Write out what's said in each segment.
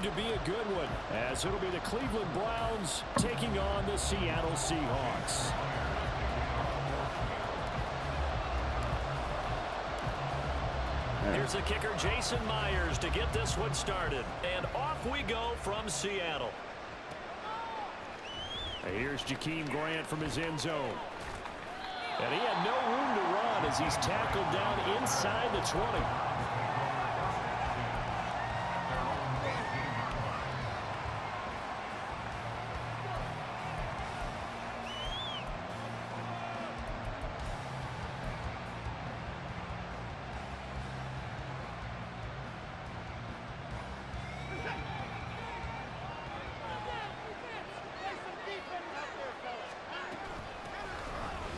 prove to be a good one, as it'll be the Cleveland Browns taking on the Seattle Seahawks. Here's the kicker, Jason Myers, to get this one started. And off we go from Seattle. Here's Jakeem Grant from his end zone. And he had no room to run as he's tackled down inside the 20.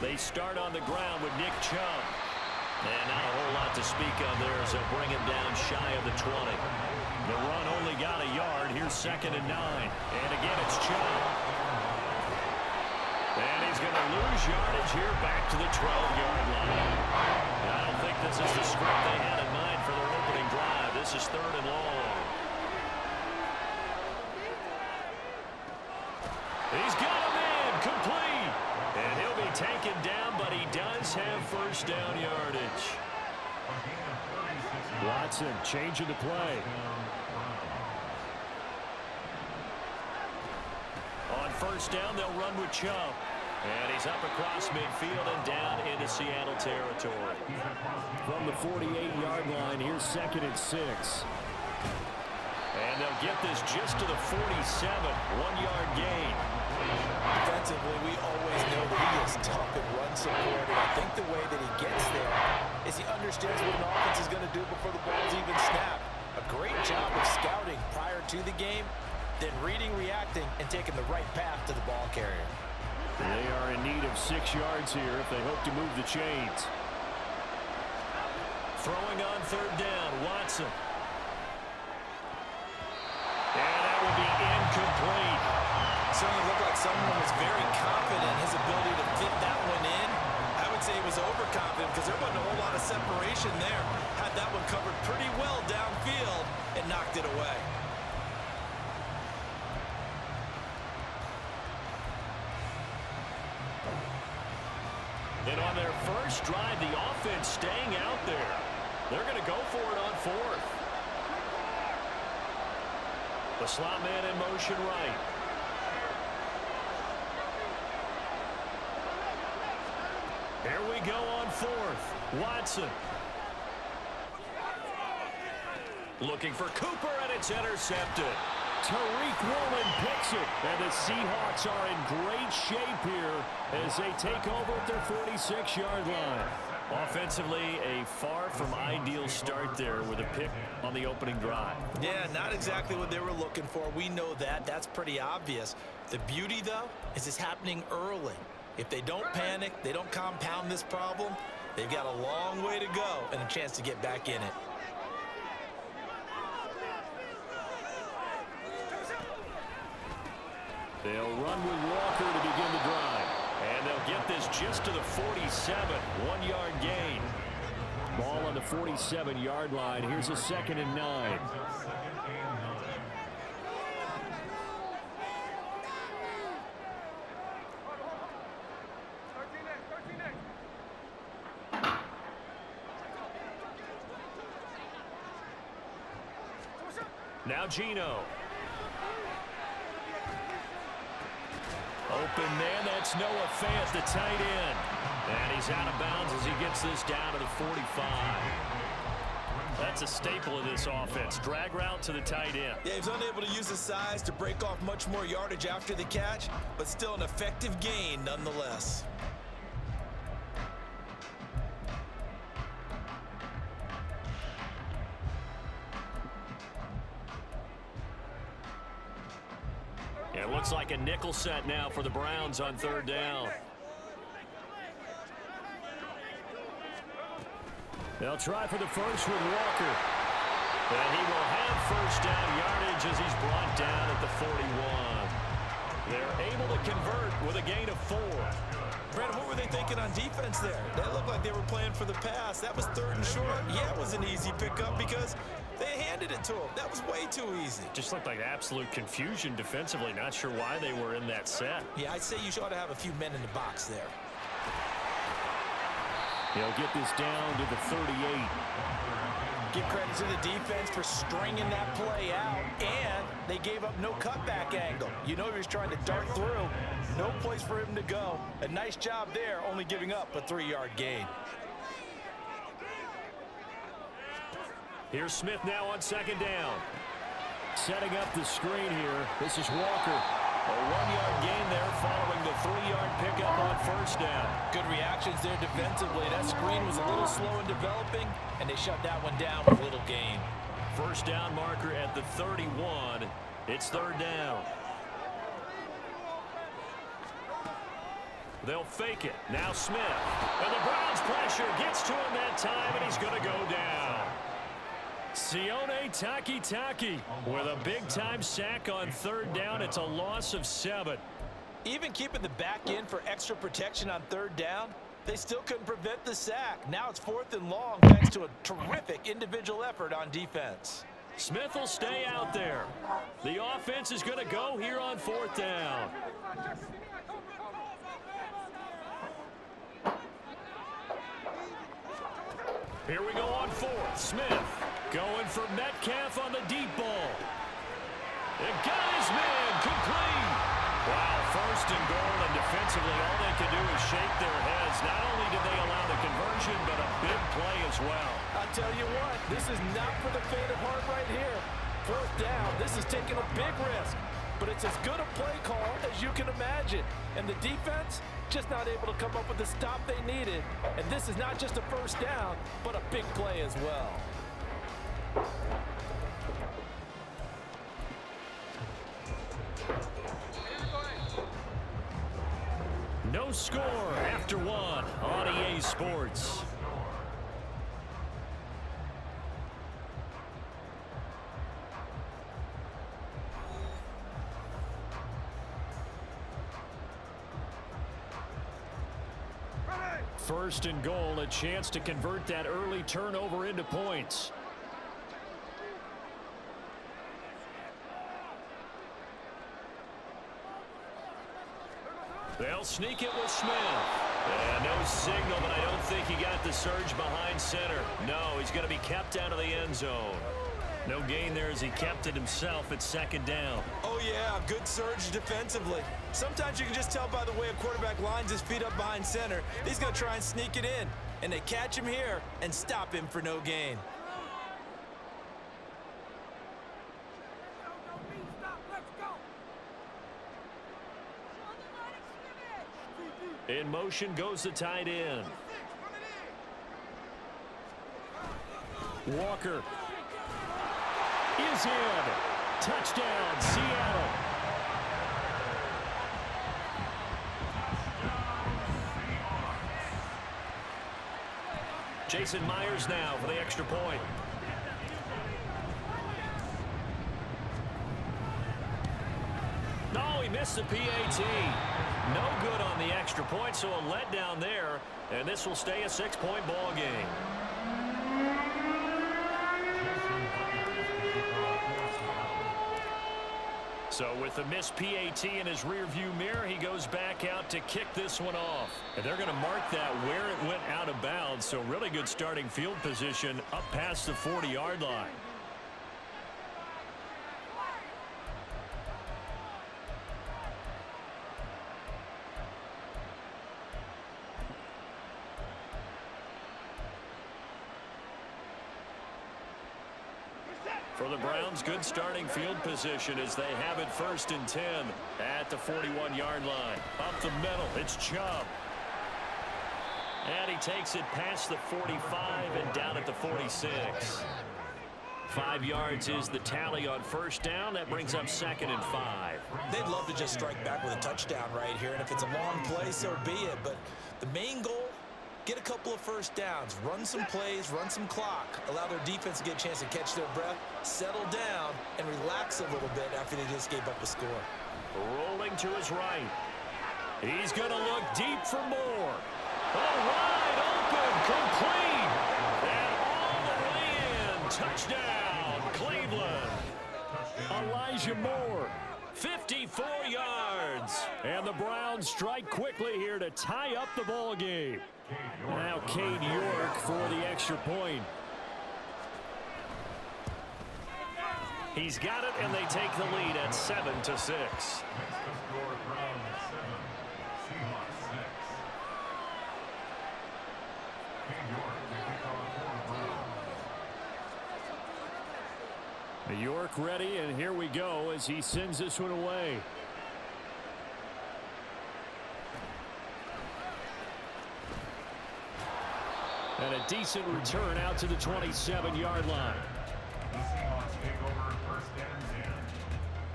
They start on the ground with Nick Chubb. And not a whole lot to speak of there as they'll bring him down shy of the 20. The run only got a yard. Here's 2nd and 9. And again, it's Chubb. And he's going to lose yardage here back to the 12-yard line. I don't think this is the script they had in mind for their opening drive. This is 3rd and long. He's got a man complete. And he'll be taken down, but he does have first down yardage. Watson changing the play. On first down, they'll run with Chubb. And he's up across midfield and down into Seattle territory. From the 48-yard line, here's 2nd and 6. And they'll get this just to the 47, 1-yard gain. Defensively, we always know that he is tough and run support, and I think the way that he gets there is he understands what an offense is going to do before the ball's even snapped. A great job of scouting prior to the game, then reading, reacting, and taking the right path to the ball carrier. They are in need of 6 yards here if they hope to move the chains. Throwing on 3rd down, Watson. And that will be incomplete. Certainly looked like someone was very confident in his ability to fit that one in. I would say he was overconfident because there wasn't a whole lot of separation there. Had that one covered pretty well downfield and knocked it away. And on their first drive, the offense staying out there. They're going to go for it on 4th. The slot man in motion right. Here we go on 4th. Watson. Looking for Cooper, and it's intercepted. Tariq Woolen picks it, and the Seahawks are in great shape here as they take over at their 46-yard line. Offensively, a far from ideal start there with a pick on the opening drive. Yeah, not exactly what they were looking for. We know that. That's pretty obvious. The beauty, though, is it's happening early. If they don't panic, they don't compound this problem, they've got a long way to go and a chance to get back in it. They'll run with Walker to begin the drive. And they'll get this just to the 47, 1-yard gain. Ball on the 47-yard line. Here's a 2nd and 9. Now Geno. Open man, that's Noah Fant, the tight end. And he's out of bounds as he gets this down to the 45. That's a staple of this offense. Drag route to the tight end. Yeah, he's unable to use his size to break off much more yardage after the catch, but still an effective gain nonetheless. It looks like a nickel set now for the Browns on 3rd down. They'll try for the first with Walker. And he will have first down yardage as he's brought down at the 41. They're able to convert with a gain of 4. Brandon, what were they thinking on defense there? That looked like they were playing for the pass. That was 3rd and short. Yeah, it was an easy pickup because they handed handed it to him. That was way too easy. Just looked like absolute confusion defensively. Not sure why they were in that set. Yeah, I'd say you ought to have a few men in the box there. He'll get this down to the 38. Give credit to the defense for stringing that play out, and they gave up no cutback angle. You know he was trying to dart through. No place for him to go. A nice job there, only giving up a 3-yard gain. Here's Smith now on second down. Setting up the screen here. This is Walker. A 1-yard gain there following the 3-yard pickup on first down. Good reactions there defensively. That screen was a little slow in developing, and they shut that one down with little gain. First down marker at the 31. It's third down. They'll fake it. Now Smith. And the Browns pressure gets to him that time, and he's going to go down. Sione Takitaki with a big-time sack on third down. It's a loss of 7. Even keeping the back in for extra protection on third down, they still couldn't prevent the sack. Now it's 4th and long thanks to a terrific individual effort on defense. Smith will stay out there. The offense is going to go here on 4th down. Here we go on 4th. Smith going for Metcalf on the deep ball. It got his man complete. Wow, 1st and goal, and defensively all they can do is shake their heads. Not only did they allow the conversion, but a big play as well. I'll tell you what, this is not for the faint of heart right here. 4th down, this is taking a big risk. But it's as good a play call as you can imagine. And the defense just not able to come up with the stop they needed. And this is not just a first down, but a big play as well. No score after 1 on EA Sports. First and goal, a chance to convert that early turnover into points. They'll sneak it with Smith. And no signal, but I don't think he got the surge behind center. No, he's going to be kept out of the end zone. No gain there as he kept it himself at second down. Oh, yeah, good surge defensively. Sometimes you can just tell by the way a quarterback lines his feet up behind center. He's going to try and sneak it in. And they catch him here and stop him for no gain. In motion goes the tight end. Walker is in. Touchdown, Seattle. Jason Myers now for the extra point. No, he missed the PAT. No good on the extra point, so a letdown there, and this will stay a 6-point ball game. So with the missed PAT in his rearview mirror, he goes back out to kick this one off. And they're going to mark that where it went out of bounds, so really good starting field position up past the 40-yard line. For the Browns, good starting field position as they have it 1st and 10 at the 41-yard line. Up the middle, it's Chubb. And he takes it past the 45 and down at the 46. 5 yards is the tally on first down. That brings up 2nd and 5. They'd love to just strike back with a touchdown right here, and if it's a long play, so be it. But the main goal, get a couple of first downs, run some plays, run some clock, allow their defense to get a chance to catch their breath, settle down, and relax a little bit after they just gave up a score. Rolling to his right. He's going to look deep for more. Oh, wide open, complete. And all the way in. Touchdown. touchdown, Cleveland. Elijah Moore. 54 yards. And the Browns strike quickly here to tie up the ball game. Now Cade York for the extra point. He's got it, and they take the lead at 7-6. York ready, and here we go as he sends this one away. And a decent return out to the 27-yard line. The Seahawks take over first and 10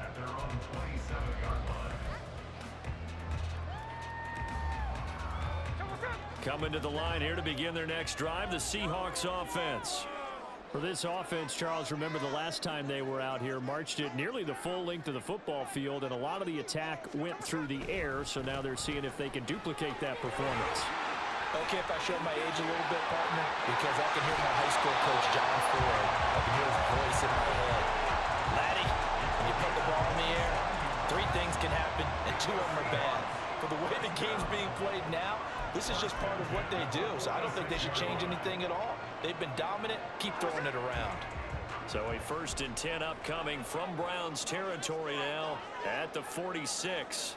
at their own 27-yard line. Coming to the line here to begin their next drive, the Seahawks offense. For this offense, Charles, remember the last time they were out here, marched it nearly the full length of the football field, and a lot of the attack went through the air, so now they're seeing if they can duplicate that performance. Okay, if I show my age a little bit, partner, because I can hear my high school coach, John Ford. I can hear his voice in my head. Laddie, when you put the ball in the air, 3 things can happen, and 2 of them are bad. For the way the game's being played now, this is just part of what they do, so I don't think they should change anything at all. They've been dominant. Keep throwing it around. So a 1st and 10 upcoming from Browns territory now at the 46.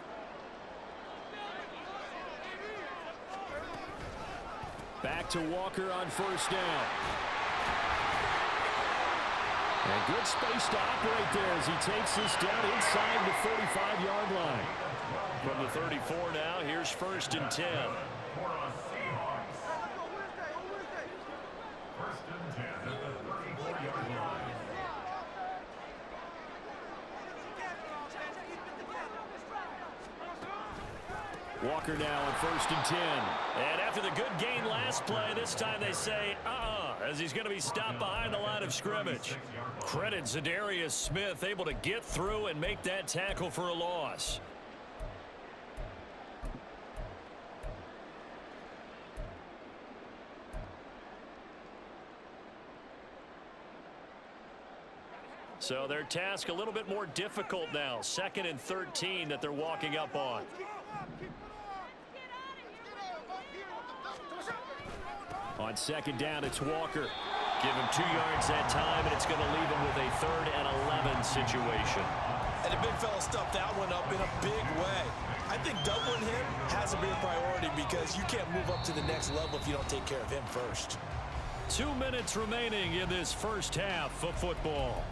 Back to Walker on 1st down. And good space to operate there as he takes this down inside the 35-yard line. From the 34 now, here's 1st and 10. For the Seahawks. First and 10 at the 34-yard line. Walker now on 1st and 10. And after the good gain last play, this time they say, as he's going to be stopped behind the line of scrimmage. Credit Zadarius Smith, able to get through and make that tackle for a loss. So their task a little bit more difficult now. 2nd and 13 that they're walking up on. On 2nd down, it's Walker. Give him 2 yards that time, and it's going to leave him with a 3rd and 11 situation. And the big fella stuffed that one up in a big way. I think doubling him has to be a priority because you can't move up to the next level if you don't take care of him first. 2 minutes remaining in this first half of football.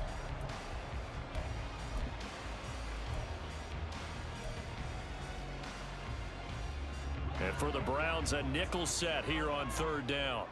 And for the Browns, a nickel set here on 3rd down.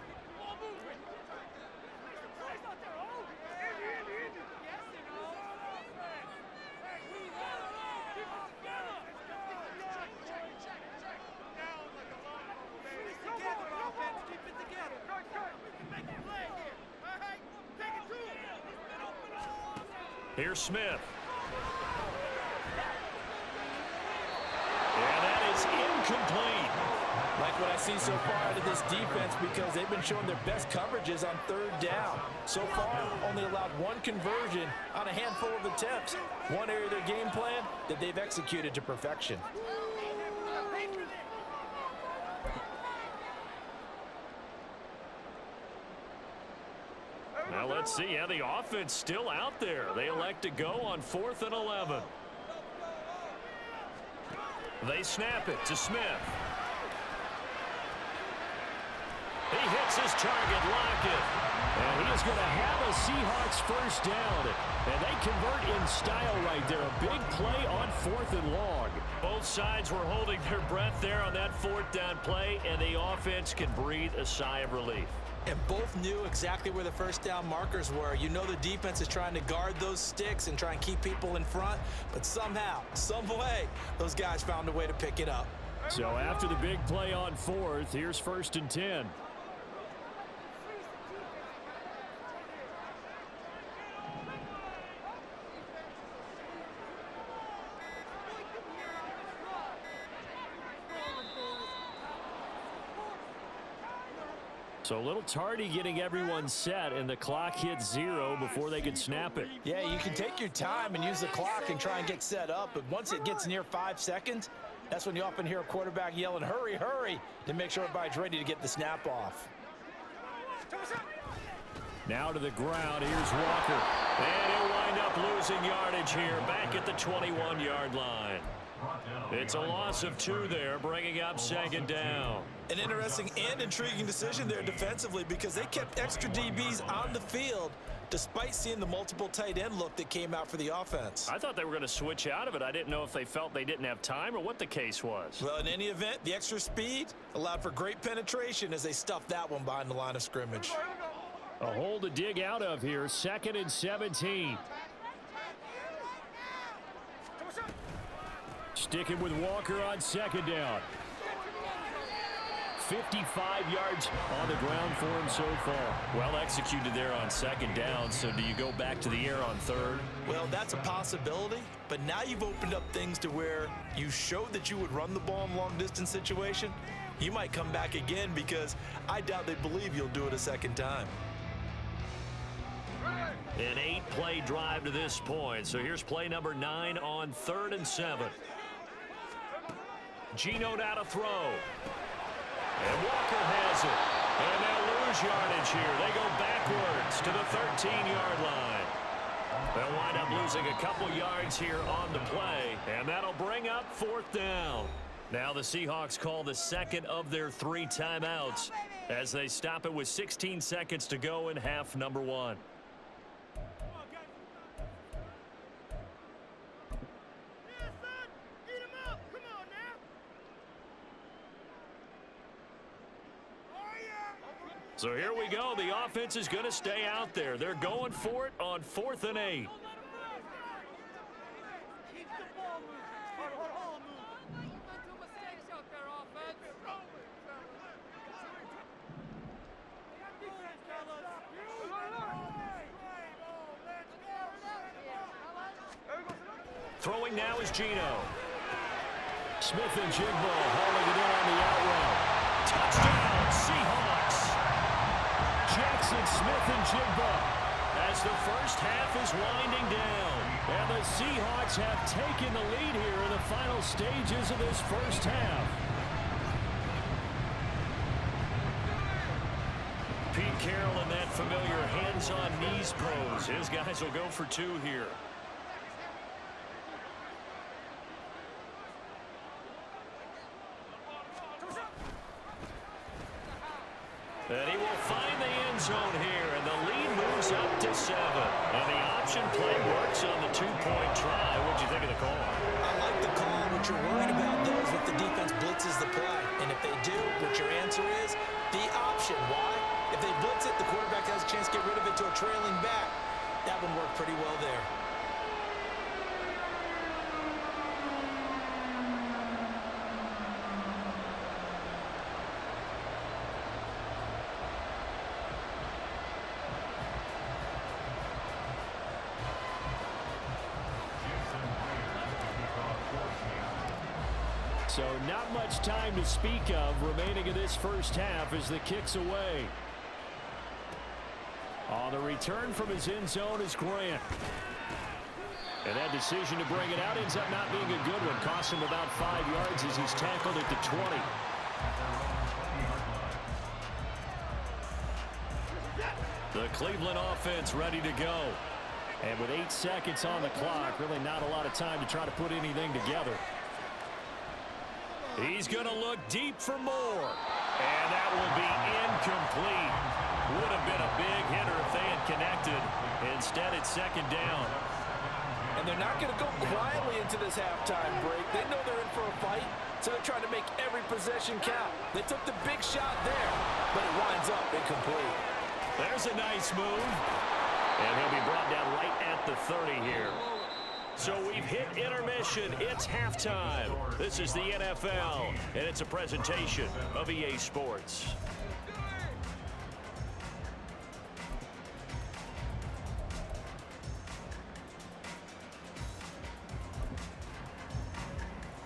Here's Smith. And that is incomplete. Like what I see so far out of this defense because they've been showing their best coverages on 3rd down. So far, only allowed 1 conversion on a handful of attempts. One area of their game plan that they've executed to perfection. Now let's see how the offense still out there. They elect to go on 4th and 11. They snap it to Smith. He hits his target, Lockett. And he is going to have a Seahawks 1st down. And they convert in style right there. A big play on 4th and long. Both sides were holding their breath there on that 4th down play, and the offense can breathe a sigh of relief. And both knew exactly where the 1st down markers were. You know the defense is trying to guard those sticks and try and keep people in front. But somehow, some way, those guys found a way to pick it up. So after the big play on 4th, here's 1st and 10. So a little tardy getting everyone set, and the clock hits 0 before they could snap it. Yeah, you can take your time and use the clock and try and get set up, but once it gets near 5 seconds, that's when you often hear a quarterback yelling, hurry, hurry, to make sure everybody's ready to get the snap off. Now to the ground, here's Walker. And he'll wind up losing yardage here, back at the 21-yard line. It's a loss of 2 there, bringing up 2nd down. An interesting and intriguing decision there defensively because they kept extra DBs on the field despite seeing the multiple tight end look that came out for the offense. I thought they were going to switch out of it. I didn't know if they felt they didn't have time or what the case was. Well, in any event, the extra speed allowed for great penetration as they stuffed that one behind the line of scrimmage. A hole to dig out of here, 2nd and 17. Sticking with Walker on 2nd down. 55 yards on the ground for him so far. Well executed there on 2nd down, so do you go back to the air on 3rd? Well, that's a possibility, but now you've opened up things to where you showed that you would run the ball in long-distance situation. You might come back again because I doubt they believe you'll do it a 2nd time. An 8-play drive to this point, so here's play number 9 on 3rd and 7. Geno now to throw. And Walker has it. And they'll lose yardage here. They go backwards to the 13-yard line. They'll wind up losing a couple yards here on the play, and that'll bring up 4th down. Now the Seahawks call the 2nd of their 3 timeouts as they stop it with 16 seconds to go in half number 1. So here we go. The offense is going to stay out there. They're going for it on 4th and 8. Throwing now is Geno. Smith and Jigbo hauling it in on the out route. Touchdown, Seahawks. Jackson, Smith, and Jigbo. As the first half is winding down. And the Seahawks have taken the lead here in the final stages of this first half. Pete Carroll in that familiar hands-on knees pose. His guys will go for 2 here. And he will find the end zone here, and the lead moves up to 7. And the option play works on the 2-point try. What'd you think of the call? I like the call. What you're worried about, though, is if the defense blitzes the play. And if they do, what your answer is, the option. Why? If they blitz it, the quarterback has a chance to get rid of it to a trailing back. That one worked pretty well there. So not much time to speak of remaining in this first half as the kick's away. On the return from his end zone is Grant. And that decision to bring it out ends up not being a good one. Cost him about 5 yards as he's tackled at the 20. The Cleveland offense ready to go. And with 8 seconds on the clock, really not a lot of time to try to put anything together. He's going to look deep for more. And that will be incomplete. Would have been a big hitter if they had connected. Instead, it's 2nd down. And they're not going to go quietly into this halftime break. They know they're in for a fight, so they're trying to make every possession count. They took the big shot there, but it winds up incomplete. There's a nice move. And he'll be brought down right at the 30 here. So we've hit intermission. It's halftime. This is the NFL, and it's a presentation of EA Sports.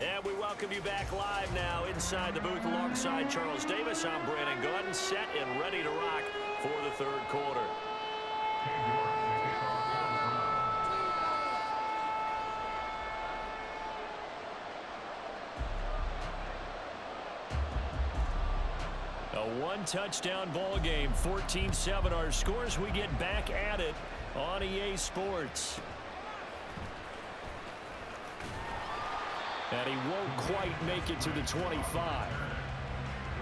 And we welcome you back live now inside the booth alongside Charles Davis. I'm Brandon Gaudin, set and ready to rock for the third quarter. A one-touchdown ball game, 14-7 our scores. We get back at it on EA Sports. And he won't quite make it to the 25. The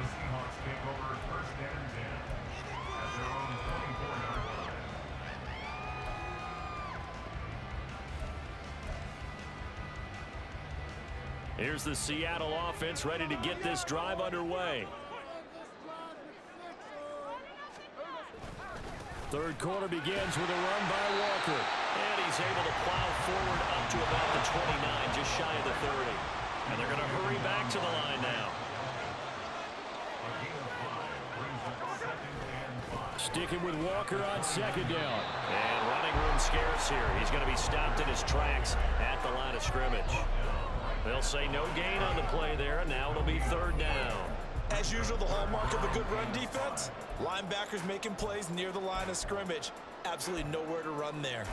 Seahawks take over first and 10 at their own 24-yard line. Here's the Seattle offense ready to get this drive underway. Third quarter begins with a run by Walker. And he's able to plow forward up to about the 29, just shy of the 30. And they're going to hurry back to the line now. Sticking with Walker on second down. And running room scarce here. He's going to be stopped in his tracks at the line of scrimmage. They'll say no gain on the play there, and now it'll be third down. As usual, the hallmark of a good run defense, linebackers making plays near the line of scrimmage. Absolutely nowhere to run there.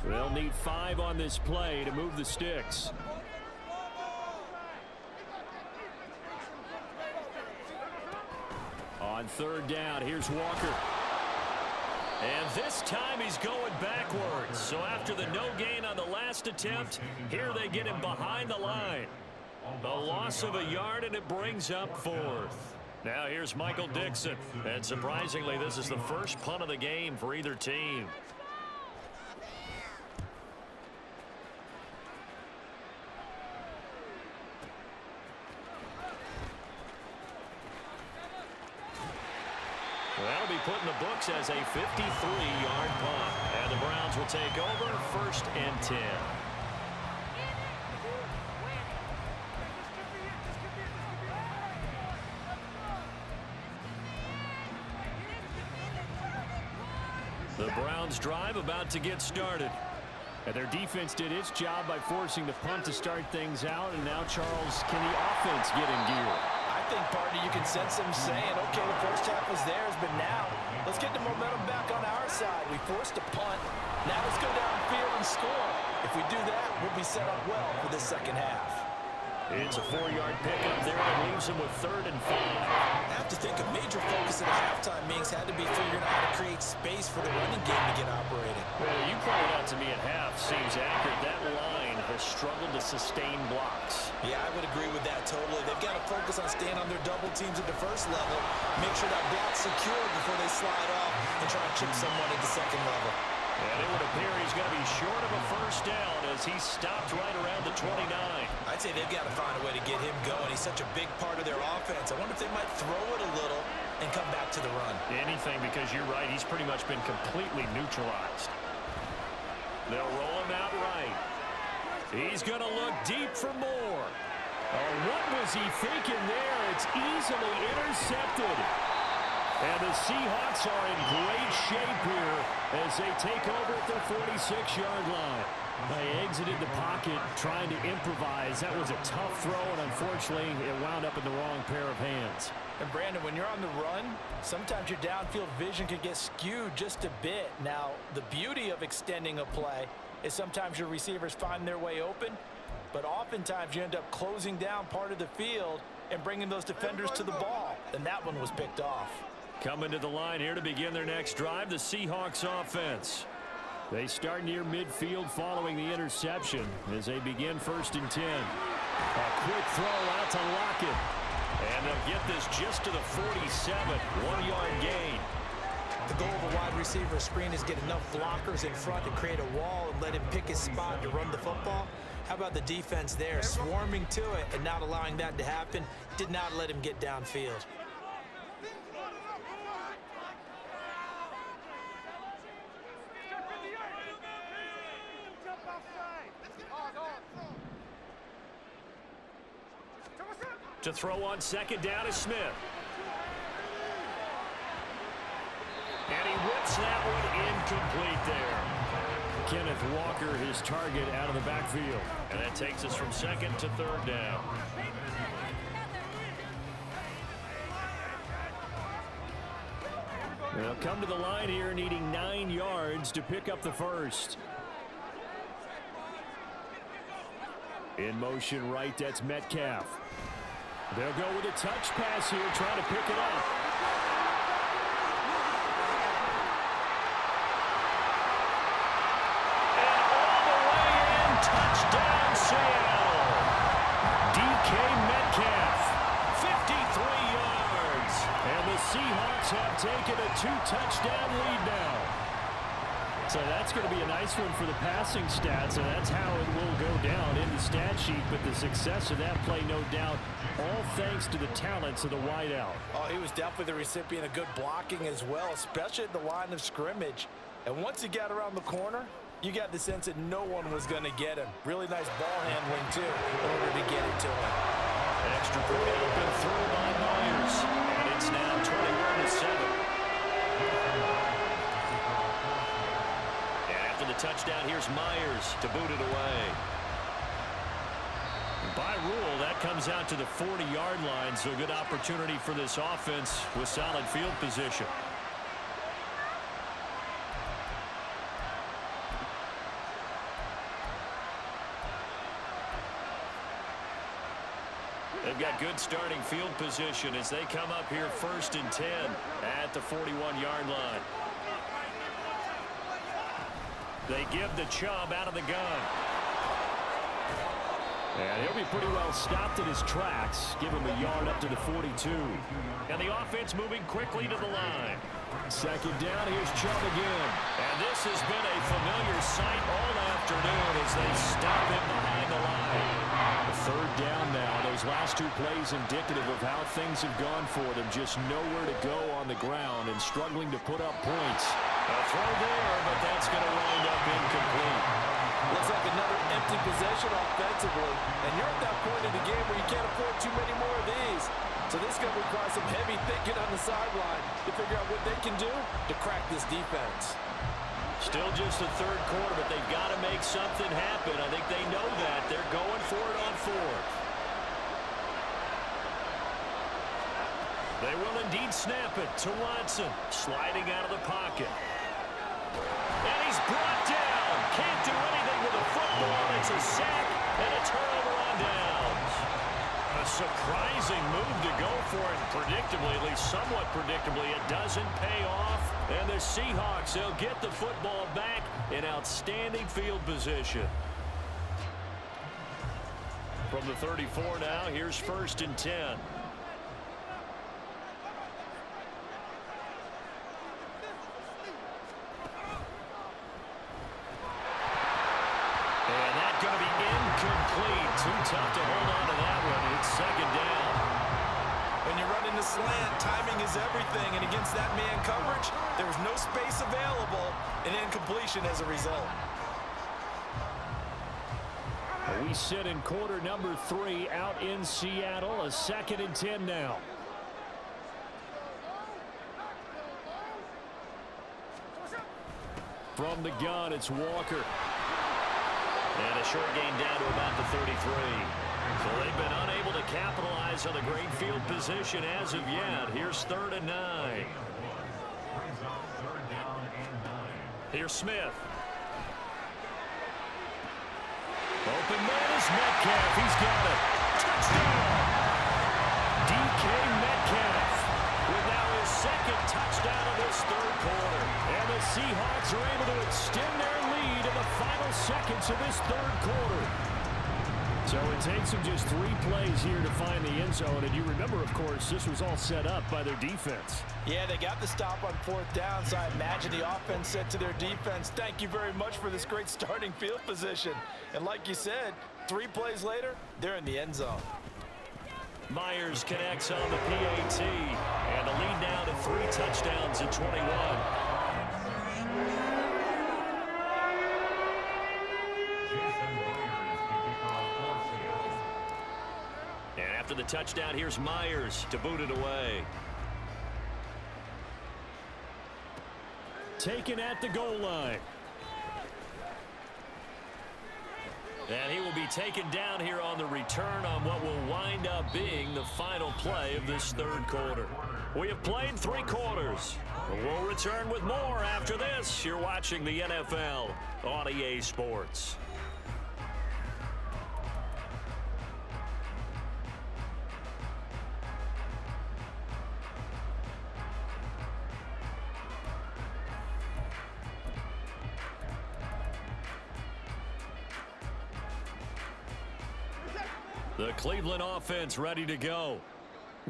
They'll need 5 on this play to move the sticks. On third down, here's Walker. And this time he's going backwards. So after the no gain on the last attempt, here they get him behind the line. A loss of a yard, and it brings up fourth. Now here's Michael Dixon. And surprisingly, this is the first punt of the game for either team. That'll be put in the books as a 53-yard punt. And the Browns will take over first and 10. The Browns drive about to get started. And their defense did its job by forcing the punt to start things out. And now, Charles, can the offense get in gear? I think, partner, you can sense them saying, okay, the first half is theirs, but now let's get the momentum back on our side. We forced a punt. Now let's go downfield and score. If we do that, we'll be set up well for the second half. It's a 4-yard pickup there that leaves him with third and 5. I have to think a major focus at halftime means had to be figuring out how to create space for the running game to get operating. Well, you pointed out to me at half seems accurate. That line has struggled to sustain blocks. Yeah, I would agree with that totally. They've got to focus on staying on their double teams at the first level, make sure that block's secured before they slide off and try and chip someone at the second level. And it would appear he's going to be short of a first down as he stopped right around the 29. I'd say they've got to find a way to get him going. He's such a big part of their offense. I wonder if they might throw it a little and come back to the run. Anything, because you're right. He's pretty much been completely neutralized. They'll roll him out right. He's going to look deep for more. Oh, what was he thinking there? It's easily intercepted. And the Seahawks are in great shape here as they take over at their 46-yard line. They exited the pocket trying to improvise. That was a tough throw, and unfortunately, it wound up in the wrong pair of hands. And Brandon, when you're on the run, sometimes your downfield vision could get skewed just a bit. Now, the beauty of extending a play is sometimes your receivers find their way open, but oftentimes you end up closing down part of the field and bringing those defenders to the ball. And that one was picked off. Coming to the line here to begin their next drive, the Seahawks offense. They start near midfield following the interception as they begin first and 10. A quick throw out to Lockett. And they'll get this just to the 47, 1-yard gain. The goal of a wide receiver screen is get enough blockers in front to create a wall and let him pick his spot to run the football. How about the defense there, swarming to it and not allowing that to happen? Did not let him get downfield. To throw on second down is Smith. And he whips that one incomplete there. Kenneth Walker, his target, out of the backfield. And that takes us from second to third down. They'll come to the line here needing 9 yards to pick up the first. In motion right, that's Metcalf. They'll go with a touch pass here, trying to pick it up. And all the way in, touchdown Seattle. DK Metcalf, 53 yards. And the Seahawks have taken a 2-touchdown lead now. So that's going to be a nice one for the passing stats, and that's how it will go down in the stat sheet. But the success of that play, no doubt, all thanks to the talents of the wideout. Oh, he was definitely the recipient of good blocking as well, especially at the line of scrimmage. And once he got around the corner, you got the sense that no one was going to get him. Really nice ball handling, too, in order to get it to him. An extra point up and through by Myers. And it's now 21-7. The touchdown, here's Myers to boot it away. By rule, that comes out to the 40-yard line, so good opportunity for this offense with solid field position. They've got good starting field position as they come up here 1st and 10 at the 41-yard line. They give the Chubb out of the gun. And he'll be pretty well stopped in his tracks. Give him a yard up to the 42. And the offense moving quickly to the line. Second down, here's Chubb again. And this has been a familiar sight all afternoon as they stop him behind the line. Third down now. Those last 2 plays indicative of how things have gone for them. Just nowhere to go on the ground and struggling to put up points. A throw there, but that's going to wind up incomplete. Looks like another empty possession offensively. And you're at that point in the game where you can't afford too many more of these. So this is going to require some heavy thinking on the sideline to figure out what they can do to crack this defense. Still just the third quarter, but they've got to make something happen. I think they know that. They're going for it on 4th. They will indeed snap it to Watson. Sliding out of the pocket. And he's brought down. Can't do anything with the football. It's a sack and a turnover on downs. A surprising move to go for it. Predictably, at least somewhat predictably, it doesn't pay off. And the Seahawks, they'll get the football back in outstanding field position. From the 34 now, here's 1st and 10. And that's going to be incomplete. Too tough to hold on to that one. It's 2nd down. When you're running the slant, timing is everything. And against that man coverage, there was no space available, and incompletion as a result. We sit in quarter number 3 out in Seattle. A 2nd and 10 now. From the gun, it's Walker. And a short gain down to about the 33. So they've been unable to capitalize on the great field position as of yet. Here's 3rd and 9. Here's Smith. Open man is Metcalf. He's got it. Touchdown. DK Metcalf With now his 2nd touchdown of this 3rd quarter. And the Seahawks are able to extend their lead in the final seconds of this 3rd quarter. So it takes them just 3 plays here to find the end zone. And you remember, of course, this was all set up by their defense. Yeah, they got the stop on 4th down, so I imagine the offense said to their defense, thank you very much for this great starting field position. And like you said, 3 plays later, they're in the end zone. Myers connects on the PAT. And the lead now to 3 touchdowns at 21. And after the touchdown, here's Myers to boot it away. Taken at the goal line. And he will be taken down here on the return on what will wind up being the final play of this third quarter. We have played 3 quarters. We'll return with more after this. You're watching the NFL on EA Sports. The Cleveland offense ready to go.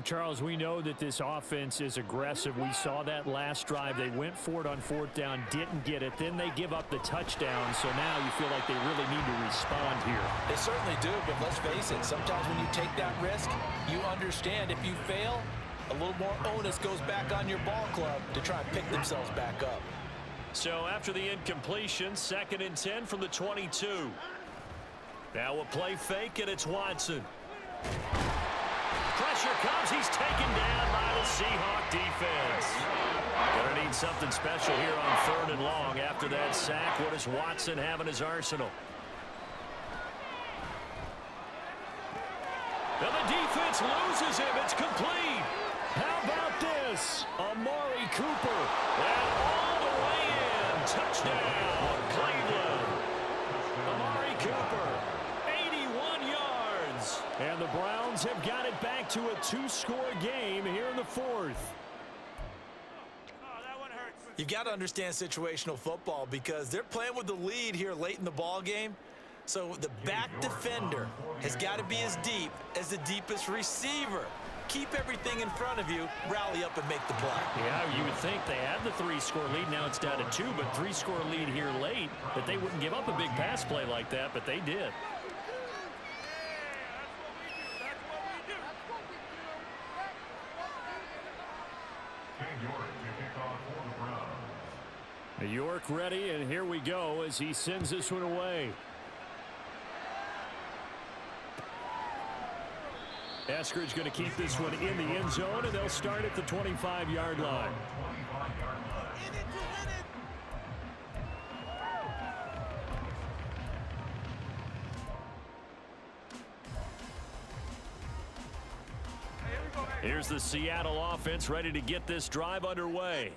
Charles, we know that this offense is aggressive. We saw that last drive. They went for it on 4th down, didn't get it. Then they give up the touchdown. So now you feel like they really need to respond here. They certainly do, but let's face it, sometimes when you take that risk, you understand if you fail, a little more onus goes back on your ball club to try and pick themselves back up. So after the incompletion, 2nd and 10 from the 22. Now a play fake, and it's Watson. Pressure comes. He's taken down by the Seahawk defense. Gonna need something special here on 3rd and long. After that sack, what does Watson have in his arsenal? And the defense loses him. It's complete. How about this? Amari Cooper. And all the way in. Touchdown, Cleveland. Amari Cooper. And the Browns have got it back to a 2-score game here in the 4th. You've got to understand situational football because they're playing with the lead here late in the ball game. So the back defender has got to be as deep as the deepest receiver. Keep everything in front of you, rally up and make the play. Yeah, you would think they had the 3-score lead. Now it's down to 2, but 3-score lead here late, that they wouldn't give up a big pass play like that, but they did. York ready, and here we go as he sends this one away. Eskridge going to keep this one in the end zone, and they'll start at the 25-yard line. Here's the Seattle offense ready to get this drive underway.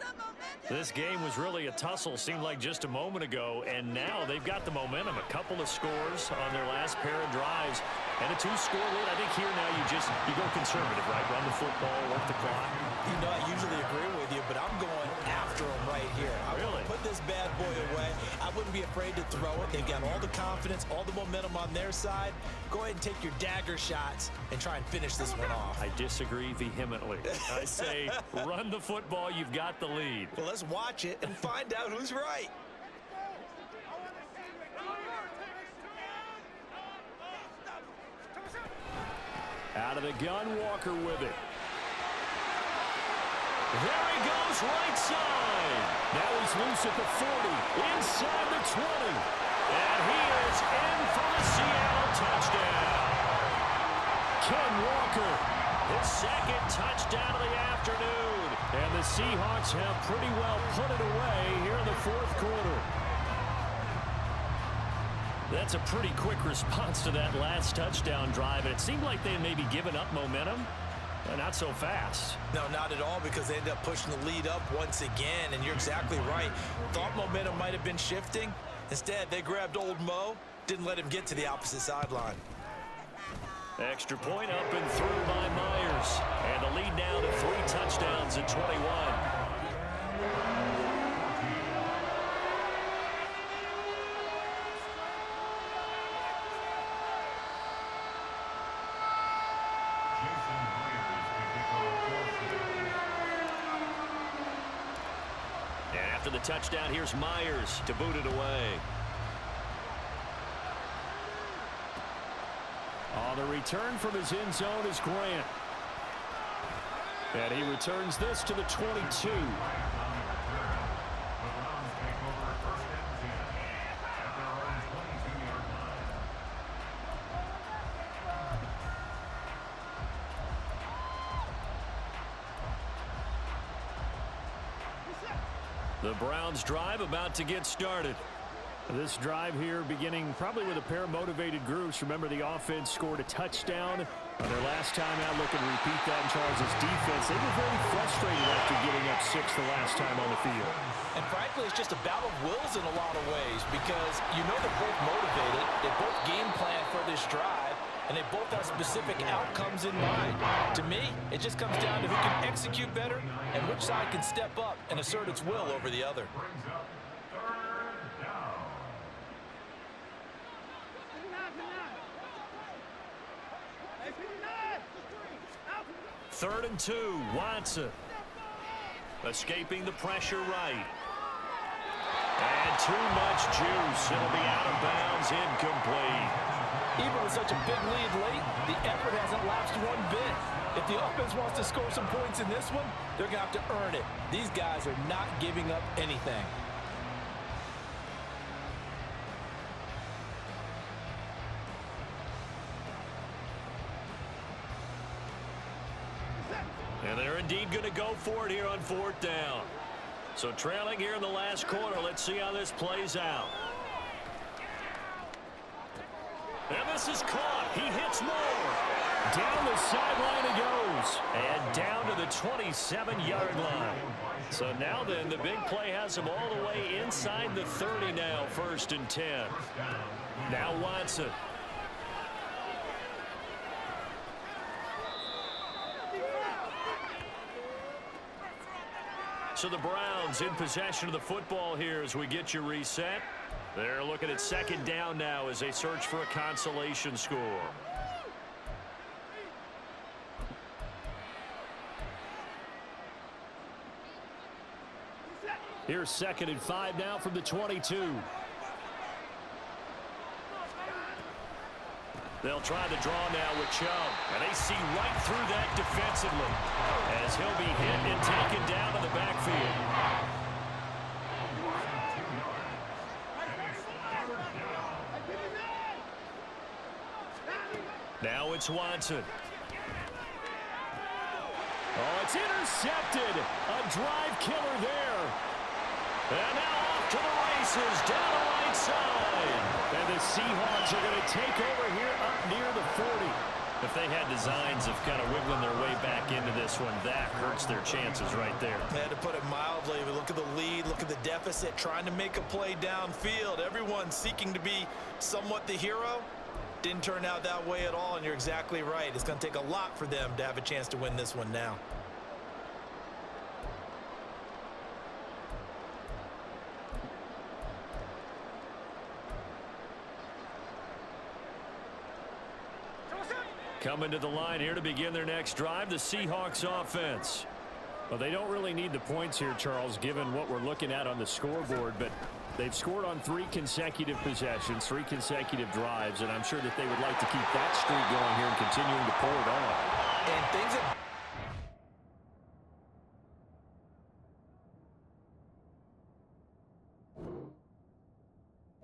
This game was really a tussle, seemed like just a moment ago, and now they've got the momentum. A couple of scores on their last pair of drives, and a 2-score lead. I think here now you go conservative, right? Run the football, work the clock. You know, I usually agree with you, but I'm going after them right here. I really put this bad boy away. I wouldn't be afraid to throw it. They've got all the confidence, all the momentum on their side. Go ahead and take your dagger shots and try and finish this one off. I disagree vehemently. I say run the football. You've got the lead. Well, let's watch it and find out who's right. Out of the gun, Walker with it. There he goes, right side. Now he's loose at the 40, inside the 20. And he is in for the Seattle touchdown. Ken Walker, his 2nd touchdown of the afternoon. And the Seahawks have pretty well put it away here in the 4th quarter. That's a pretty quick response to that last touchdown drive. And it seemed like they had maybe given up momentum. Not so fast. No, not at all, because they ended up pushing the lead up once again. And you're exactly right. Thought momentum might have been shifting. Instead, they grabbed old Mo, didn't let him get to the opposite sideline. Extra point up and through by Myers. And the lead now to 3 touchdowns at 21. And after the touchdown, here's Myers to boot it away. On the return from his end zone is Grant. And he returns this to the 22. The Browns drive about to get started. This drive here beginning probably with a pair of motivated groups. Remember, the offense scored a touchdown on their last time out. Looking to repeat that in Charles' defense. They were very frustrated after giving up 6 the last time on the field. And frankly, it's just a battle of wills in a lot of ways because you know they're both motivated. They both game plan for this drive, and they both have specific outcomes in mind. To me, it just comes down to who can execute better and which side can step up and assert its will over the other. Brings up third down. 3rd and 2, Watson. Escaping the pressure right. And too much juice. It'll be out of bounds, incomplete. Even with such a big lead late, the effort hasn't lapsed one bit. If the offense wants to score some points in this one, they're going to have to earn it. These guys are not giving up anything. And they're indeed going to go for it here on 4th down. So trailing here in the last quarter. Let's see how this plays out. And this is caught. He hits more. Down the sideline it goes. And down to the 27-yard line. So now then, the big play has him all the way inside the 30 now, 1st and 10. Now Watson. So the Browns in possession of the football here as we get you reset. They're looking at 2nd down now as they search for a consolation score. Here's 2nd and 5 now from the 22. They'll try the draw now with Chubb. And they see right through that defensively as he'll be hit and taken down to the backfield. Now it's Watson. Oh, it's intercepted. A drive killer there. And now off to the races down the right side. And the Seahawks are going to take over here up near the 40. If they had designs of kind of wiggling their way back into this one, that hurts their chances right there. They had to put it mildly. But look at the lead, look at the deficit, trying to make a play downfield. Everyone seeking to be somewhat the hero. Didn't turn out that way at all, and you're exactly right. It's going to take a lot for them to have a chance to win this one now. Coming to the line here to begin their next drive, the Seahawks offense. Well, they don't really need the points here, Charles, given what we're looking at on the scoreboard, but they've scored on 3 consecutive possessions, 3 consecutive drives, and I'm sure that they would like to keep that streak going here and continuing to pull it on.